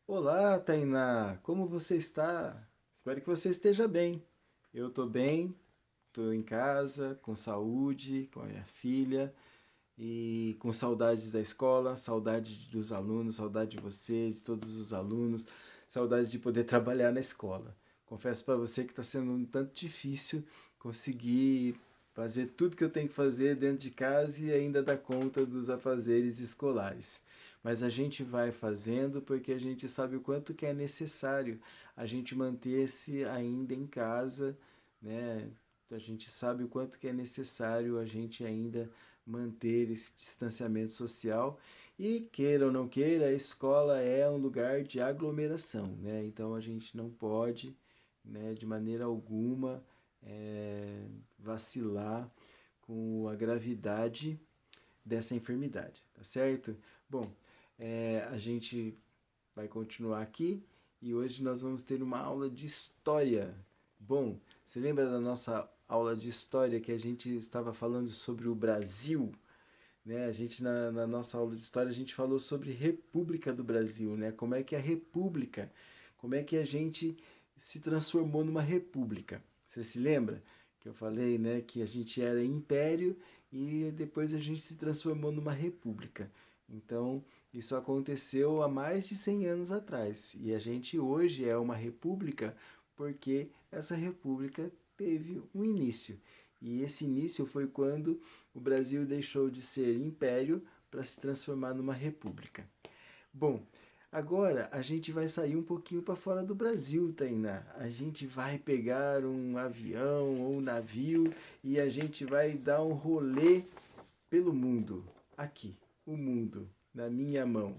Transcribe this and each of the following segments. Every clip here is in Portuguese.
Olá, Tainá, como você está? Espero que você esteja bem. Eu estou bem, estou em casa, com saúde, com a minha filha e com saudades da escola, saudade dos alunos, saudade de você, de todos os alunos, saudade de poder trabalhar na escola. Confesso para você que está sendo um tanto difícil conseguir fazer tudo que eu tenho que fazer dentro de casa e ainda dar conta dos afazeres escolares. Mas a gente vai fazendo porque a gente sabe o quanto que é necessário a gente manter-se ainda em casa, né? A gente sabe o quanto que é necessário a gente ainda manter esse distanciamento social e queira ou não queira, a escola é um lugar de aglomeração, né? Então a gente não pode, né, de maneira alguma, vacilar com a gravidade dessa enfermidade, tá certo? Bom, a gente vai continuar aqui e hoje nós vamos ter uma aula de história. Bom, você lembra da nossa aula de história que a gente estava falando sobre o Brasil? Né? A gente na nossa aula de história a gente falou sobre República do Brasil, né? Como é que a República, como é que a gente se transformou numa república? Você se lembra que eu falei, né, que a gente era império e depois a gente se transformou numa república. Então, isso aconteceu há mais de 100 anos atrás e a gente hoje é uma república porque essa república teve um início. E esse início foi quando o Brasil deixou de ser império para se transformar numa república. Bom, agora a gente vai sair um pouquinho para fora do Brasil, Tainá. A gente vai pegar um avião ou um navio e a gente vai dar um rolê pelo mundo. Aqui, o mundo, na minha mão.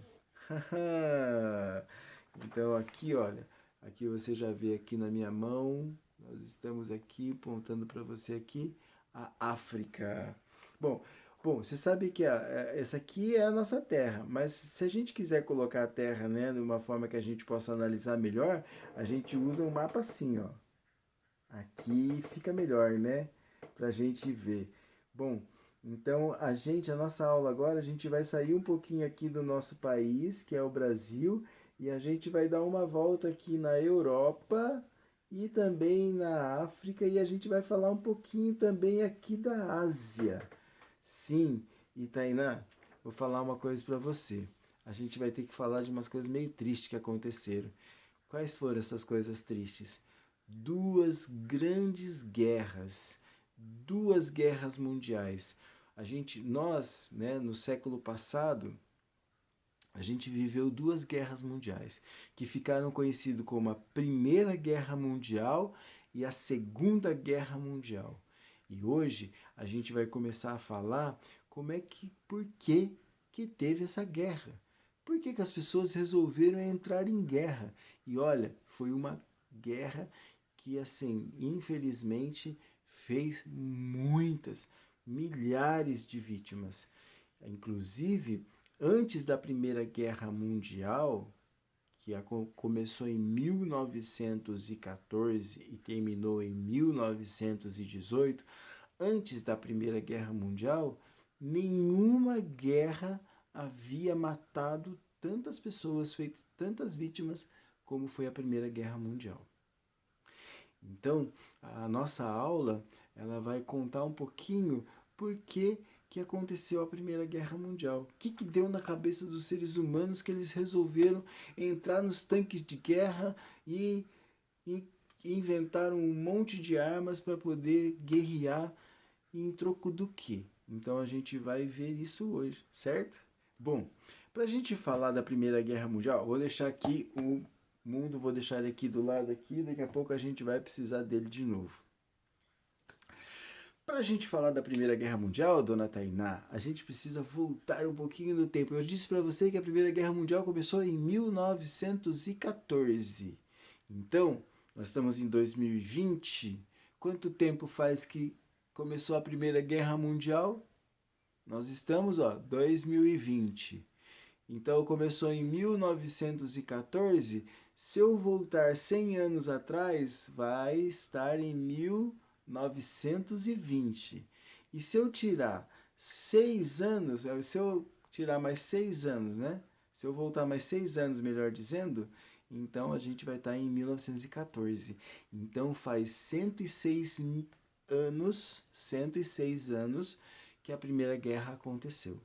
Então aqui, olha, aqui você já vê aqui na minha mão, nós estamos aqui apontando para você aqui a África. Bom, você sabe que essa aqui é a nossa Terra, mas se a gente quiser colocar a Terra, né, de uma forma que a gente possa analisar melhor, a gente usa um mapa assim, ó. Aqui fica melhor, né, para a gente ver. Bom, então a nossa aula agora, a gente vai sair um pouquinho aqui do nosso país, que é o Brasil, e a gente vai dar uma volta aqui na Europa e também na África, e a gente vai falar um pouquinho também aqui da Ásia. Sim, e Tainá, vou falar uma coisa para você. A gente vai ter que falar de umas coisas meio tristes que aconteceram. Quais foram essas coisas tristes? Duas guerras mundiais. Nós, né, no século passado, a gente viveu duas guerras mundiais que ficaram conhecidas como a Primeira Guerra Mundial e a Segunda Guerra Mundial. E hoje a gente vai começar a falar por que teve essa guerra. Por que as pessoas resolveram entrar em guerra? E olha, foi uma guerra que, assim, infelizmente, fez muitas, milhares de vítimas. Inclusive, antes da Primeira Guerra Mundial, que começou em 1914 e terminou em 1918, antes da Primeira Guerra Mundial, nenhuma guerra havia matado tantas pessoas, feito tantas vítimas como foi a Primeira Guerra Mundial. Então, a nossa aula, ela vai contar um pouquinho por que aconteceu a Primeira Guerra Mundial. O que deu na cabeça dos seres humanos que eles resolveram entrar nos tanques de guerra e inventaram um monte de armas para poder guerrear em troco do quê? Então a gente vai ver isso hoje, certo? Bom, para a gente falar da Primeira Guerra Mundial, vou deixar aqui o mundo, vou deixar ele aqui do lado aqui, daqui a pouco a gente vai precisar dele de novo. Para a gente falar da Primeira Guerra Mundial, dona Tainá, a gente precisa voltar um pouquinho no tempo. Eu disse para você que a Primeira Guerra Mundial começou em 1914. Então, nós estamos em 2020. Quanto tempo faz que começou a Primeira Guerra Mundial? Nós estamos, 2020. Então começou em 1914. Se eu voltar 100 anos atrás, vai estar em 1920. E se eu tirar 6 anos, se eu tirar mais 6 anos, né? Se eu voltar mais 6 anos, melhor dizendo, então a gente vai estar em 1914. Então faz 106 anos que a Primeira Guerra aconteceu.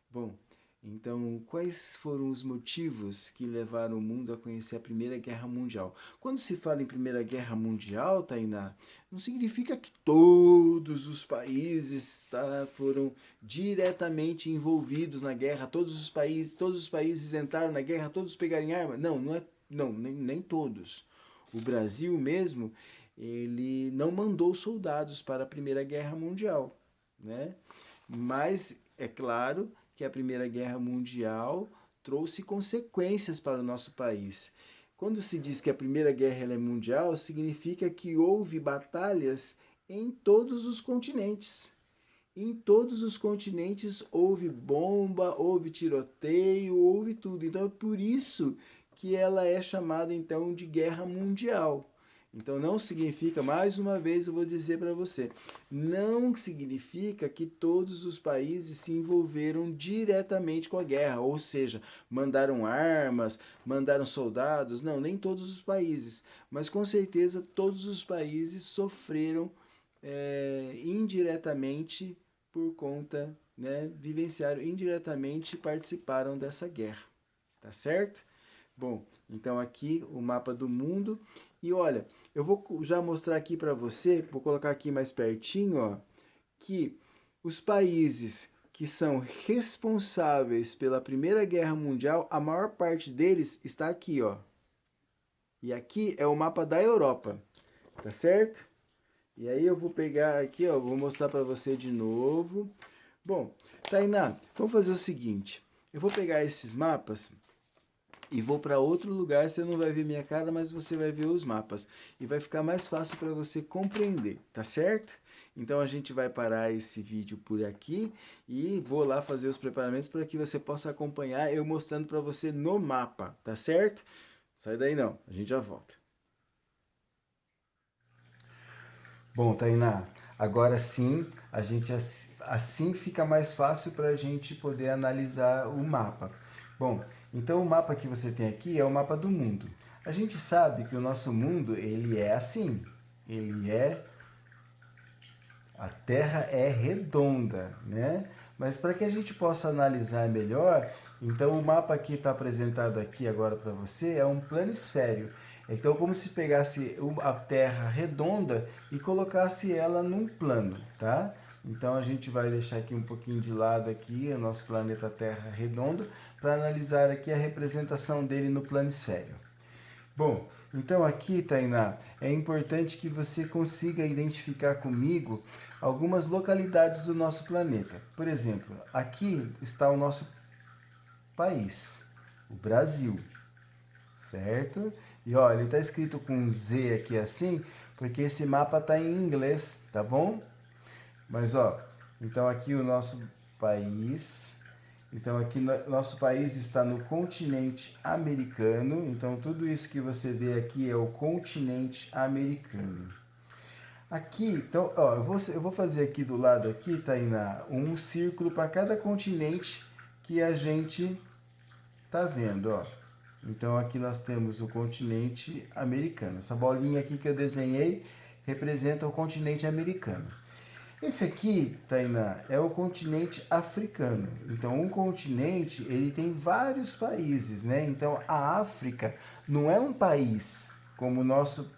Bom, então quais foram os motivos que levaram o mundo a conhecer a Primeira Guerra Mundial? Quando se fala em Primeira Guerra Mundial, Tainá, não significa que todos os países foram diretamente envolvidos na guerra, todos os países entraram na guerra, todos pegaram arma. Não, nem todos. O Brasil mesmo, ele não mandou soldados para a Primeira Guerra Mundial, né? Mas é claro que a Primeira Guerra Mundial trouxe consequências para o nosso país. Quando se diz que a Primeira Guerra é mundial, significa que houve batalhas em todos os continentes. Em todos os continentes houve bomba, houve tiroteio, houve tudo. Então é por isso que ela é chamada então de Guerra Mundial. Então não significa, mais uma vez eu vou dizer para você, não significa que todos os países se envolveram diretamente com a guerra, ou seja, mandaram armas, mandaram soldados, não, nem todos os países, mas com certeza todos os países sofreram indiretamente por conta, né, vivenciaram indiretamente, participaram dessa guerra, tá certo? Bom, então aqui o mapa do mundo e olha, eu vou já mostrar aqui para você, vou colocar aqui mais pertinho, ó, que os países que são responsáveis pela Primeira Guerra Mundial, a maior parte deles está aqui, ó. E aqui é o mapa da Europa, tá certo? E aí eu vou pegar aqui, ó, vou mostrar para você de novo. Bom, Tainá, vamos fazer o seguinte, eu vou pegar esses mapas e vou para outro lugar, você não vai ver minha cara, mas você vai ver os mapas. E vai ficar mais fácil para você compreender, tá certo? Então a gente vai parar esse vídeo por aqui e vou lá fazer os preparamentos para que você possa acompanhar eu mostrando para você no mapa, tá certo? Sai daí não, a gente já volta. Bom, Tainá, agora sim, a gente assim fica mais fácil para a gente poder analisar o mapa. Bom, então o mapa que você tem aqui é o mapa do mundo. A gente sabe que o nosso mundo, ele é assim. A Terra é redonda, né? Mas para que a gente possa analisar melhor, então o mapa que está apresentado aqui agora para você é um planisfério. Então, como se pegasse a Terra redonda e colocasse ela num plano, tá? Então, a gente vai deixar aqui um pouquinho de lado aqui o nosso planeta Terra redondo para analisar aqui a representação dele no planisfério. Bom, então aqui, Tainá, é importante que você consiga identificar comigo algumas localidades do nosso planeta. Por exemplo, aqui está o nosso país, o Brasil, certo? E olha, ele está escrito com Z aqui assim, porque esse mapa está em inglês, tá bom? Mas ó, então aqui o nosso país, então aqui nosso país está no continente americano, então tudo isso que você vê aqui é o continente americano. Aqui, então, ó, eu vou fazer aqui do lado aqui, Tainá, um círculo para cada continente que a gente tá vendo, ó. Então aqui nós temos o continente americano. Essa bolinha aqui que eu desenhei representa o continente americano. Esse aqui, Tainá, é o continente africano. Então, um continente, ele tem vários países, né? Então, a África não é um país, como o nosso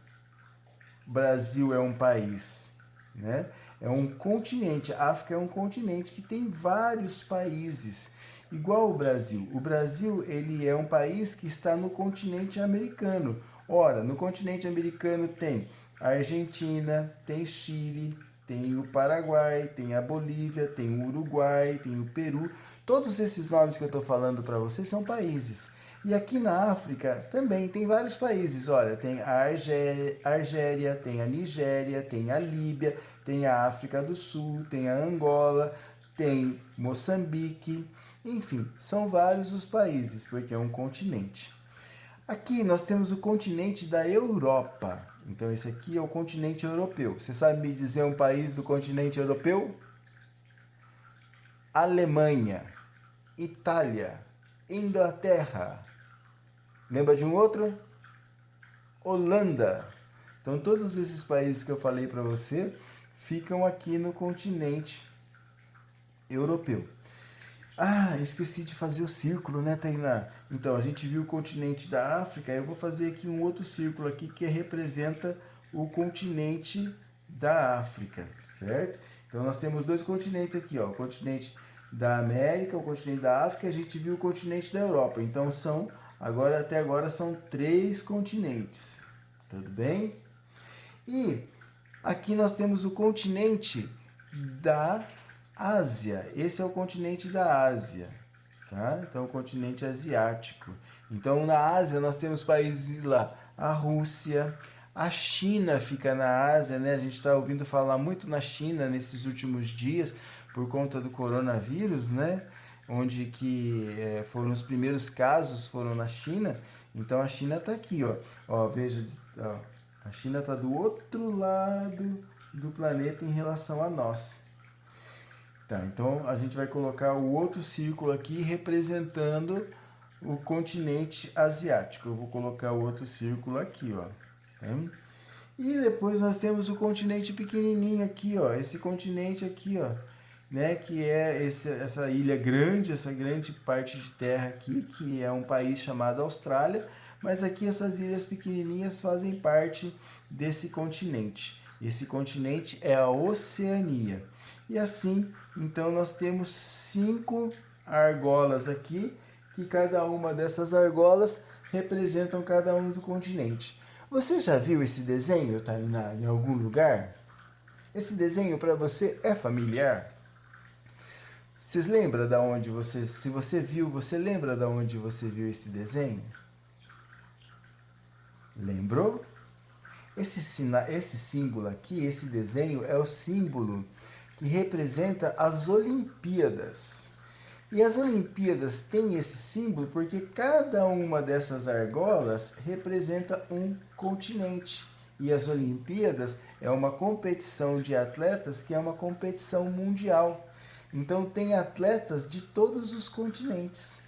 Brasil é um país, né? É um continente. A África é um continente que tem vários países, igual o Brasil. O Brasil, ele é um país que está no continente americano. Ora, no continente americano tem a Argentina, tem Chile, tem o Paraguai, tem a Bolívia, tem o Uruguai, tem o Peru. Todos esses nomes que eu estou falando para vocês são países. E aqui na África também tem vários países. Olha, tem a Argélia, tem a Nigéria, tem a Líbia, tem a África do Sul, tem a Angola, tem Moçambique. Enfim, são vários os países, porque é um continente. Aqui nós temos o continente da Europa. Então esse aqui é o continente europeu. Você sabe me dizer um país do continente europeu? Alemanha, Itália, Inglaterra. Lembra de um outro? Holanda. Então todos esses países que eu falei para você ficam aqui no continente europeu. Ah, esqueci de fazer o círculo, né, Tainá? Então, a gente viu o continente da África, eu vou fazer aqui um outro círculo aqui que representa o continente da África, certo? Então, nós temos dois continentes aqui, ó, o continente da América, o continente da África, e a gente viu o continente da Europa. Então, até agora são 3 continentes, tudo bem? E aqui nós temos o continente da Ásia. Esse é o continente da Ásia, tá? Então, o continente asiático. Então, na Ásia, nós temos países lá, a Rússia, a China fica na Ásia, né? A gente está ouvindo falar muito na China nesses últimos dias, por conta do coronavírus, né? Onde que foram os primeiros casos, foram na China. Então, a China está aqui, ó. Ó, veja, ó, a China está do outro lado do planeta em relação a nós. Tá, então a gente vai colocar o outro círculo aqui representando o continente asiático. Eu vou colocar o outro círculo aqui, ó. Tá? E depois nós temos o continente pequenininho aqui, ó. Esse continente aqui, ó, né, que é essa ilha grande, essa grande parte de terra aqui, que é um país chamado Austrália, mas aqui essas ilhas pequenininhas fazem parte desse continente. Esse continente é a Oceania. E assim, então nós temos 5 argolas aqui, que cada uma dessas argolas representam cada um do continente. Você já viu esse desenho, Tainá, em algum lugar? Esse desenho para você é familiar? Vocês lembram da onde você, se você viu, você lembra da onde você viu esse desenho? Lembrou? Esse símbolo aqui, esse desenho é o símbolo que representa as Olimpíadas. E as Olimpíadas têm esse símbolo porque cada uma dessas argolas representa um continente. E as Olimpíadas é uma competição de atletas que é uma competição mundial. Então tem atletas de todos os continentes.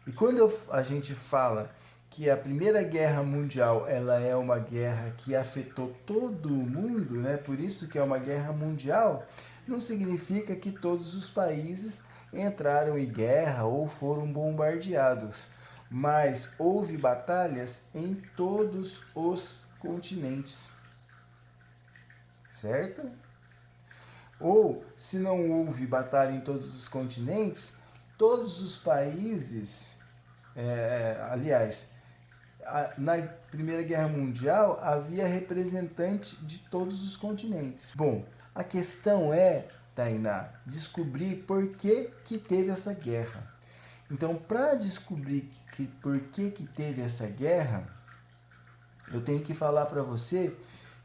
E quando a gente fala que a Primeira Guerra Mundial ela é uma guerra que afetou todo o mundo, né? Por isso que é uma guerra mundial, não significa que todos os países entraram em guerra ou foram bombardeados, mas houve batalhas em todos os continentes, certo? Ou, se não houve batalha em todos os continentes, todos os países, aliás, na Primeira Guerra Mundial havia representante de todos os continentes. Bom, a questão é, Tainá, descobrir por que teve essa guerra. Então, para descobrir por que teve essa guerra, eu tenho que falar para você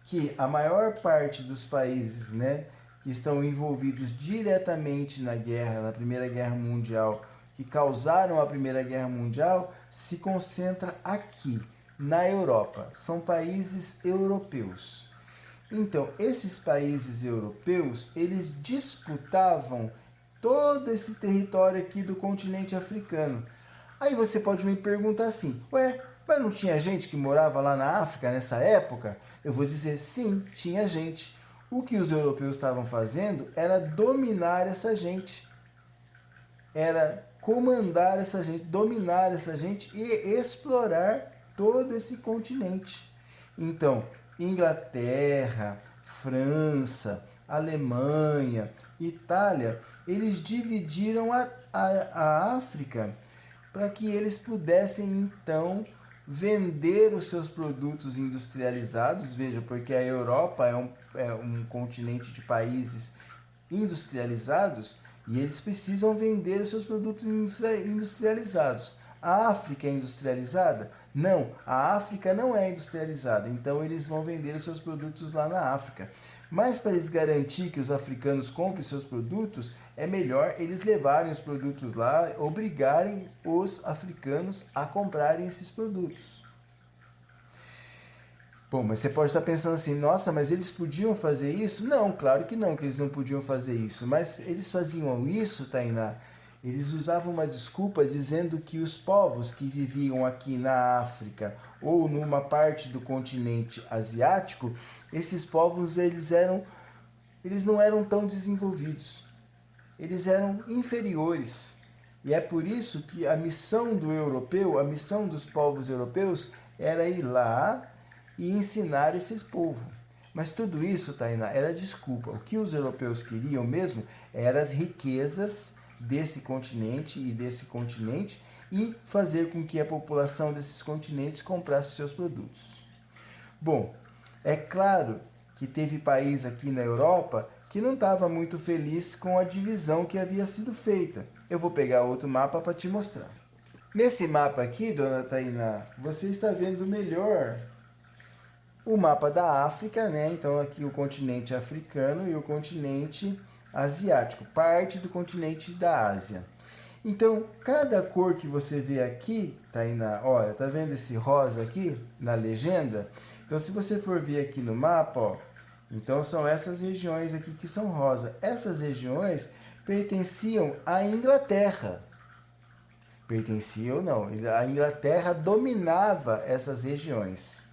que a maior parte dos países, né, que estão envolvidos diretamente na guerra, na Primeira Guerra Mundial, que causaram a Primeira Guerra Mundial, se concentra aqui, na Europa. São países europeus. Então, esses países europeus, eles disputavam todo esse território aqui do continente africano. Aí você pode me perguntar assim, ué, mas não tinha gente que morava lá na África nessa época? Eu vou dizer, sim, tinha gente. O que os europeus estavam fazendo era dominar essa gente. Era comandar essa gente, dominar essa gente e explorar todo esse continente. Então, Inglaterra, França, Alemanha, Itália, eles dividiram a África para que eles pudessem então vender os seus produtos industrializados. Veja, porque a Europa é um continente de países industrializados e eles precisam vender os seus produtos industrializados. A África é industrializada? Não, a África não é industrializada, então eles vão vender os seus produtos lá na África. Mas para eles garantir que os africanos comprem seus produtos, é melhor eles levarem os produtos lá, obrigarem os africanos a comprarem esses produtos. Bom, mas você pode estar pensando assim, nossa, mas eles podiam fazer isso? Não, claro que não, que eles não podiam fazer isso. Mas eles faziam isso, Tainá, Eles usavam uma desculpa dizendo que os povos que viviam aqui na África ou numa parte do continente asiático, esses povos eles não eram tão desenvolvidos. Eles eram inferiores. E é por isso que a missão do europeu, a missão dos povos europeus, era ir lá e ensinar esses povos. Mas tudo isso, Tainá, era desculpa. O que os europeus queriam mesmo eram as riquezas desse continente e fazer com que a população desses continentes comprasse seus produtos. Bom, é claro que teve país aqui na Europa que não estava muito feliz com a divisão que havia sido feita. Eu vou pegar outro mapa para te mostrar. Nesse mapa aqui, dona Tainá, você está vendo melhor o mapa da África, né? Então aqui o continente africano e o continente asiático, parte do continente da Ásia. Então, cada cor que você vê aqui, Tainá, olha, tá vendo esse rosa aqui na legenda? Então, se você for ver aqui no mapa, ó, então são essas regiões aqui que são rosa. Essas regiões pertenciam à Inglaterra. Pertenciam não, a Inglaterra dominava essas regiões.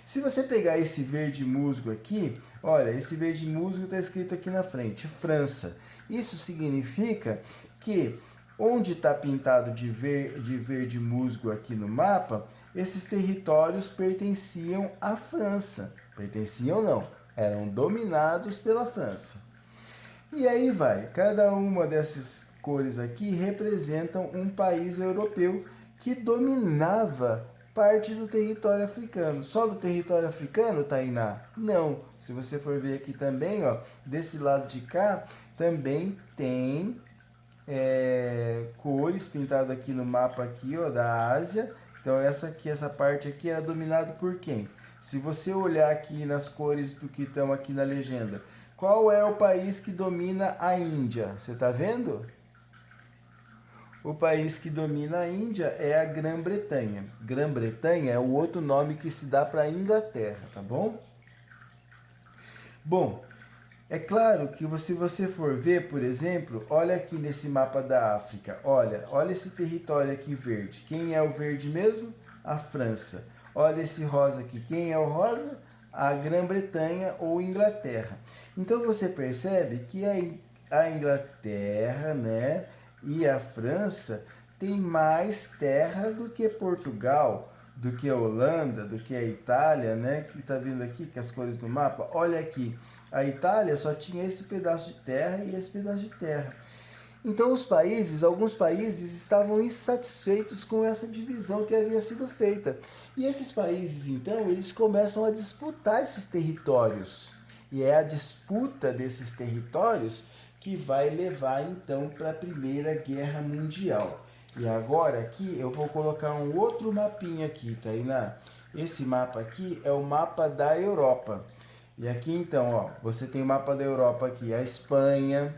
Se você pegar esse verde musgo aqui, olha, esse verde musgo está escrito aqui na frente, França. Isso significa que onde está pintado de verde musgo aqui no mapa, esses territórios pertenciam à França. Pertenciam não, eram dominados pela França. E aí vai, cada uma dessas cores aqui representam um país europeu que dominava parte do território africano. Só do território africano, Tainá? Não. Se você for ver aqui também, ó, desse lado de cá, também tem cores pintadas aqui no mapa aqui, ó, da Ásia. Então essa parte aqui era dominada por quem? Se você olhar aqui nas cores do que estão aqui na legenda, qual é o país que domina a Índia? Você está vendo? O país que domina a Índia é a Grã-Bretanha. Grã-Bretanha é o outro nome que se dá para a Inglaterra, tá bom? Bom, é claro que se você for ver, por exemplo, olha aqui nesse mapa da África, olha esse território aqui verde. Quem é o verde mesmo? A França. Olha esse rosa aqui, quem é o rosa? A Grã-Bretanha ou Inglaterra. Então você percebe que a Inglaterra, né, e a França tem mais terra do que Portugal, do que a Holanda, do que a Itália, né, que está vendo aqui com as cores do mapa. Olha aqui, a Itália só tinha esse pedaço de terra e esse pedaço de terra. Então alguns países estavam insatisfeitos com essa divisão que havia sido feita. E esses países, então, eles começam a disputar esses territórios. E é a disputa desses territórios que vai levar, então, para a Primeira Guerra Mundial. E agora aqui eu vou colocar um outro mapinha aqui, Tainá. Esse mapa aqui é o mapa da Europa. E aqui, então, ó, você tem o mapa da Europa aqui, a Espanha,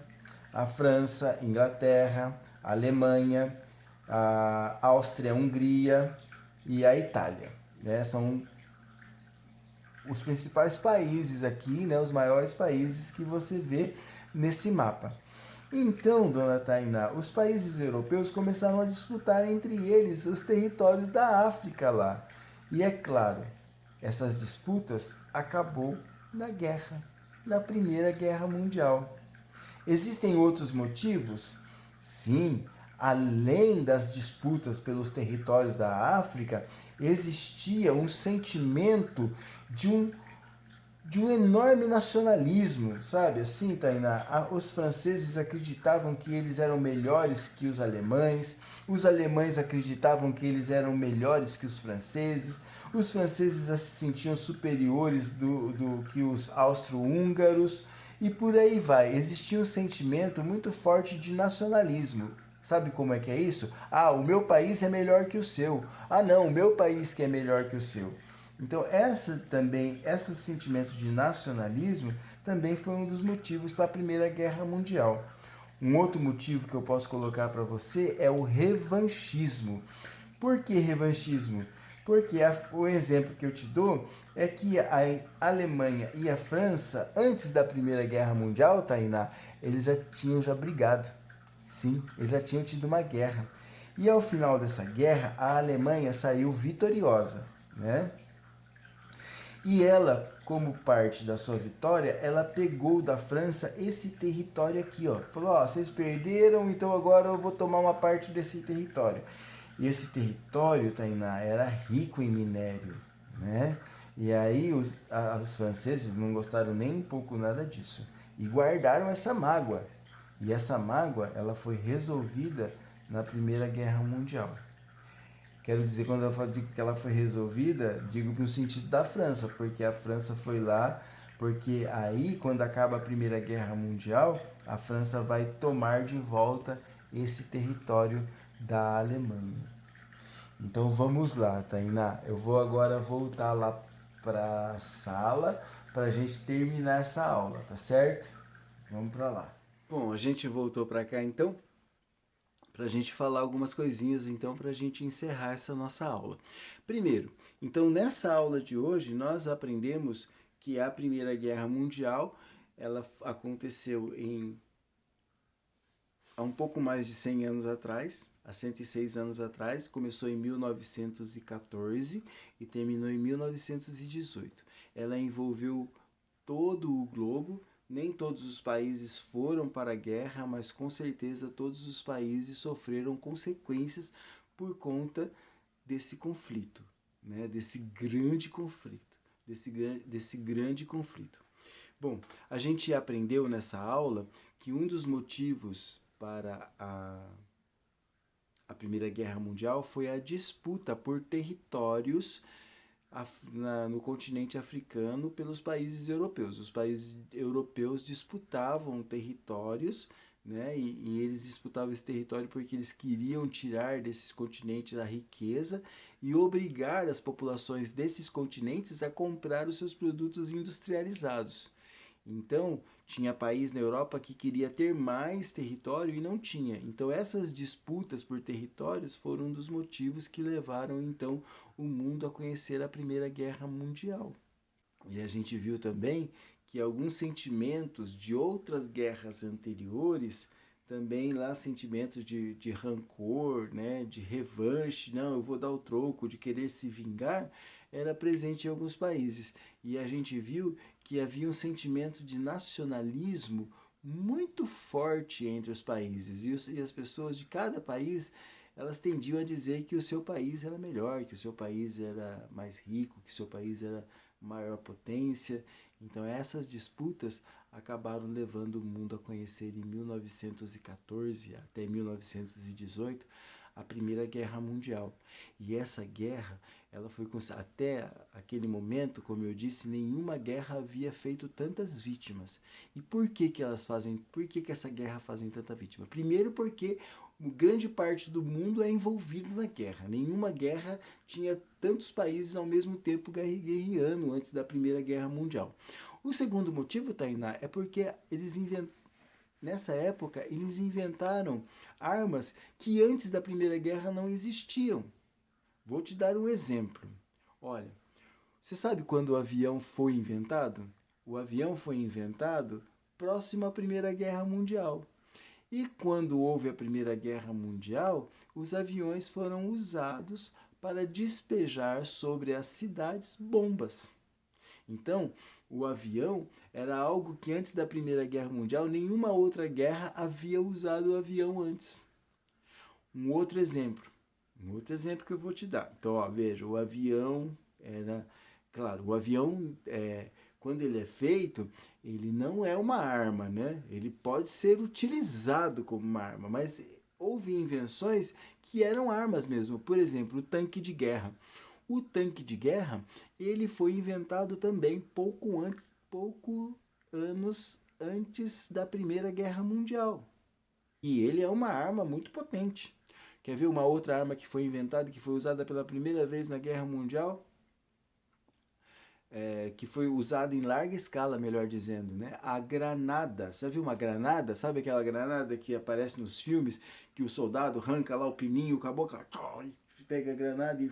a França, Inglaterra, a Alemanha, a Áustria, a Hungria e a Itália, né? São os principais países aqui, né? Os maiores países que você vê nesse mapa. Então, dona Tainá, os países europeus começaram a disputar entre eles os territórios da África lá. E é claro, essas disputas acabou na guerra, na Primeira Guerra Mundial. Existem outros motivos? Sim, além das disputas pelos territórios da África, existia um sentimento de um enorme nacionalismo, sabe? Assim, Tainá, os franceses acreditavam que eles eram melhores que os alemães acreditavam que eles eram melhores que os franceses se sentiam superiores do que os austro-húngaros, e por aí vai. Existia um sentimento muito forte de nacionalismo. Sabe como é que é isso? Ah, o meu país é melhor que o seu. Ah, não, o meu país que é melhor que o seu. Então, esse sentimento de nacionalismo também foi um dos motivos para a Primeira Guerra Mundial. Um outro motivo que eu posso colocar para você é o revanchismo. Por que revanchismo? Porque o exemplo que eu te dou é que a Alemanha e a França, antes da Primeira Guerra Mundial, Tainá, eles já tinham brigado. Sim, eles já tinham tido uma guerra. E ao final dessa guerra, a Alemanha saiu vitoriosa, né? E ela, como parte da sua vitória, ela pegou da França esse território aqui, ó. Falou, ó, vocês perderam, então agora eu vou tomar uma parte desse território. E esse território, Tainá, era rico em minério, né? E aí os franceses não gostaram nem um pouco nada disso. E guardaram essa mágoa. E essa mágoa, ela foi resolvida na Primeira Guerra Mundial. Quero dizer, quando eu digo que ela foi resolvida, digo no sentido da França, porque a França foi lá, porque aí, quando acaba a Primeira Guerra Mundial, a França vai tomar de volta esse território da Alemanha. Então vamos lá, Tainá. Eu vou agora voltar lá para a sala para a gente terminar essa aula, tá certo? Vamos para lá. Bom, a gente voltou para cá então para a gente falar algumas coisinhas então para a gente encerrar essa nossa aula. Primeiro, então nessa aula de hoje nós aprendemos que a Primeira Guerra Mundial ela aconteceu há um pouco mais de 100 anos atrás, há 106 anos atrás, começou em 1914 e terminou em 1918. Ela envolveu todo o globo. Nem todos os países foram para a guerra, mas com certeza todos os países sofreram consequências por conta desse conflito, né? Desse grande conflito, desse grande conflito. Bom, a gente aprendeu nessa aula que um dos motivos para a Primeira Guerra Mundial foi a disputa por territórios no continente africano pelos países europeus. Os países europeus disputavam territórios, né? E eles disputavam esse território porque eles queriam tirar desses continentes a riqueza e obrigar as populações desses continentes a comprar os seus produtos industrializados. Então, tinha país na Europa que queria ter mais território e não tinha. Então, essas disputas por territórios foram um dos motivos que levaram então o mundo a conhecer a Primeira Guerra Mundial. E a gente viu também que alguns sentimentos de outras guerras anteriores, também lá sentimentos de rancor, né, de revanche, não, eu vou dar o troco, de querer se vingar, era presente em alguns países. E a gente viu que havia um sentimento de nacionalismo muito forte entre os países. E as pessoas de cada país, elas tendiam a dizer que o seu país era melhor, que o seu país era mais rico, que o seu país era maior potência. Então essas disputas acabaram levando o mundo a conhecer em 1914 até 1918 a Primeira Guerra Mundial. E essa guerra, ela foi até aquele momento, como eu disse, nenhuma guerra havia feito tantas vítimas. E por que que elas fazem? Por que essa guerra fazem tanta vítima? Primeiro porque grande parte do mundo é envolvido na guerra. Nenhuma guerra tinha tantos países ao mesmo tempo guerreando antes da Primeira Guerra Mundial. O segundo motivo, Tainá, é porque nessa época eles inventaram armas que antes da Primeira Guerra não existiam. Vou te dar um exemplo. Olha, você sabe quando o avião foi inventado? O avião foi inventado próximo à Primeira Guerra Mundial. E quando houve a Primeira Guerra Mundial, os aviões foram usados para despejar sobre as cidades bombas. Então, o avião era algo que antes da Primeira Guerra Mundial, nenhuma outra guerra havia usado o avião antes. Um outro exemplo que eu vou te dar. Então, ó, veja, o avião era... Claro, o avião, quando ele é feito, ele não é uma arma, né? Ele pode ser utilizado como uma arma, mas houve invenções que eram armas mesmo. Por exemplo, o tanque de guerra. O tanque de guerra, ele foi inventado também pouco anos antes da Primeira Guerra Mundial. E ele é uma arma muito potente. Quer ver uma outra arma que foi inventada, que foi usada pela primeira vez na Guerra Mundial? Que foi usada em larga escala, melhor dizendo, né? A granada. Você já viu uma granada? Sabe aquela granada que aparece nos filmes, que o soldado arranca lá o pininho com a boca, pega a granada e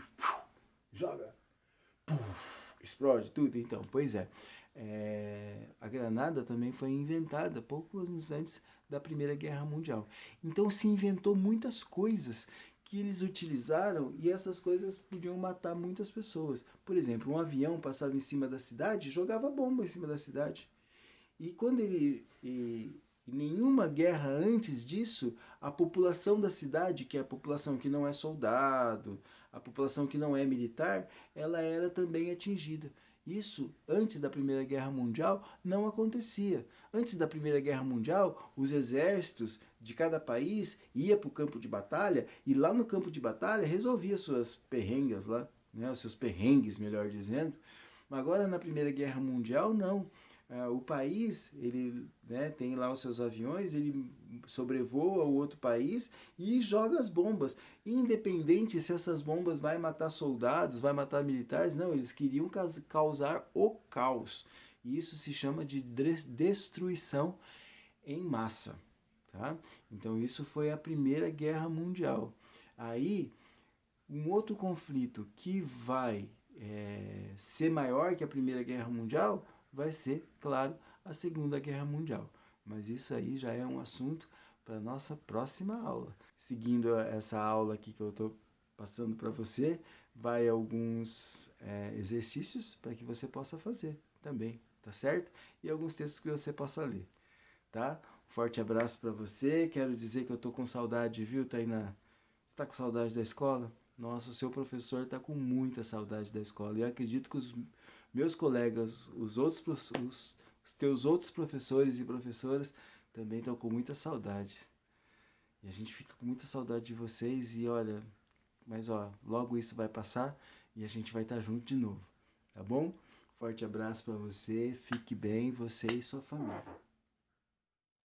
joga, explode tudo? Então, pois é. A granada também foi inventada poucos anos antes da Primeira Guerra Mundial. Então se inventou muitas coisas que eles utilizaram e essas coisas podiam matar muitas pessoas. Por exemplo, um avião passava em cima da cidade e jogava bomba em cima da cidade. E quando nenhuma guerra antes disso, a população da cidade, que é a população que não é soldado, a população que não é militar, ela era também atingida. Isso, antes da Primeira Guerra Mundial, não acontecia. Antes da Primeira Guerra Mundial, os exércitos de cada país ia para o campo de batalha e lá no campo de batalha resolvia suas perrengas lá, né, os seus perrengues, melhor dizendo. Mas agora na Primeira Guerra Mundial, não. O país, ele, né, tem lá os seus aviões, ele sobrevoa o outro país e joga as bombas. Independente se essas bombas vai matar soldados, vai matar militares, não, eles queriam causar o caos. E isso se chama de destruição em massa. Tá? Então isso foi a Primeira Guerra Mundial. Aí, um outro conflito que vai ser maior que a Primeira Guerra Mundial vai ser, claro, a Segunda Guerra Mundial. Mas isso aí já é um assunto para a nossa próxima aula. Seguindo essa aula aqui que eu estou passando para você, vai alguns exercícios para que você possa fazer também, tá certo? E alguns textos que você possa ler, tá? Um forte abraço para você. Quero dizer que eu estou com saudade, viu, Tainá? Você está com saudade da escola? Nossa, o seu professor está com muita saudade da escola. E eu acredito que os meus colegas, os teus outros professores e professoras também estão com muita saudade. E a gente fica com muita saudade de vocês e olha, mas ó, logo isso vai passar e a gente vai estar junto de novo, tá bom? Forte abraço para você, fique bem, você e sua família.